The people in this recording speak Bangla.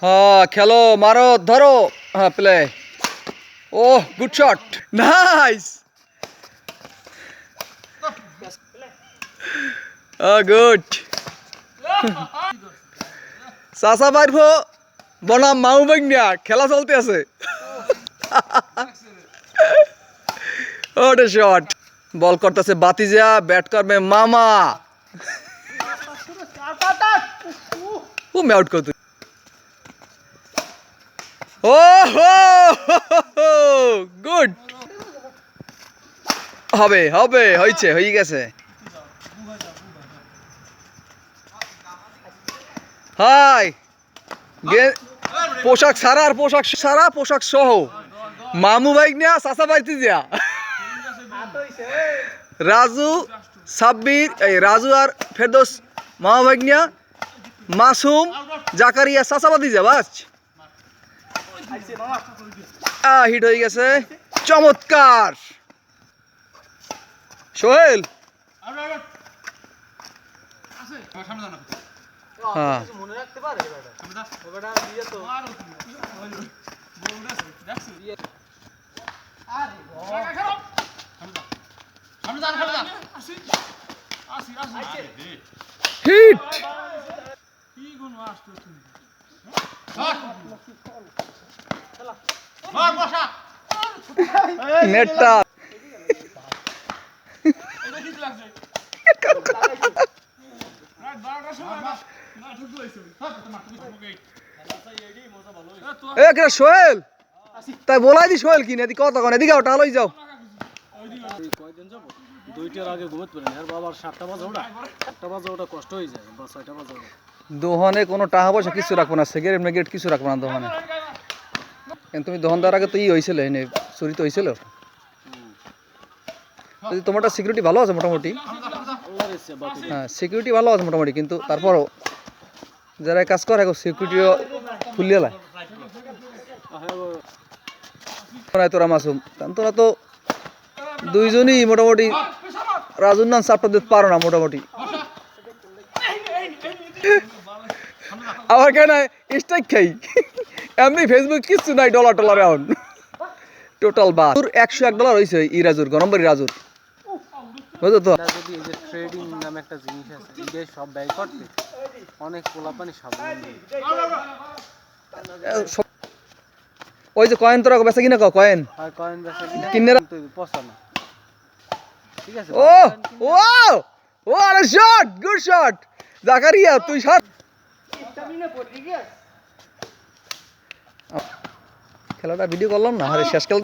হ্যাঁ খেলো মারো ধরো হ্যাঁ প্লে ওহ গুড শট নাইস গুড চাচা বাইর বনাম মাউ বাগনিয়া খেলা চলতে আছে ওটা শট বল করতেছে বাতিজা ব্যাট করবে মামা ও মে আউট কর তুই ও হো গুড হবে হবে হয়েছে হয়ে গেছে হাই পোশাক সারা আর পোশাক সারা পোশাক সহ মামু বাইক নিয়া চাচা বাড়িতে যা রাজু সাব্বির এই রাজু আর ফেরদৌস মামা বাইক নিয়া মাসুম জাকারিয়া চাচা বাদি যা বাস হিট হয়ে গেছে চমৎকার সোহেল হ্যাঁ হিট নেটটা সোহেল তাই বলাই দি সোহেল কিনে দি কত কোন এদিকে ওটা লই যাও দুইটার আগে ঘুমোতে পারেন আর বাবার 7টা বাজে ওটা কষ্ট হয়ে যায় বা 6টা বাজে দোহানে কোনো টাকা পয়সা কিছু রাখবো না সিগারেট মেগারেট কিছু রাখবো না দোহানে কিন্তু তুমি দোহান দেওয়ার আগে তো হয়েছিল এনে চুরি তো হয়েছিল তোমারটা সিকিউরিটি ভালো আছে মোটামুটি হ্যাঁ সিকিউরিটি ভালো আছে মোটামুটি কিন্তু তারপরও যারা কাজ করে সিকিউরিটিও ফুলিয়ে লায় তোরা মাসুম তোরা তো দুইজনই মোটামুটি রাজুর নাম চাপটা দিতে পারো না মোটামুটি আবার কেন স্ট্রাইক খাই এমনি ফেসবুক কিছু নাই ডলার এখন টোটাল বাস $101 হয়েছে রাজুর গরমবাড়ি রাজুর বুঝলো তো যদি এই যে ট্রেডিং নামে একটা জিনিস আছে এই সব ব্যয় করতে অনেক পোলাপানি স্বাবলম্বী ওই যে কয়েন তোরা বেচা কিনা কয়েন আর কয়েন বেচা কিনা কিনে পছানো ঠিক আছে ও ও ও আরে শট গুড শট জাকারিয়া তুই শট খেলাটা ভিডিও করলাম না আরে শেষ খেল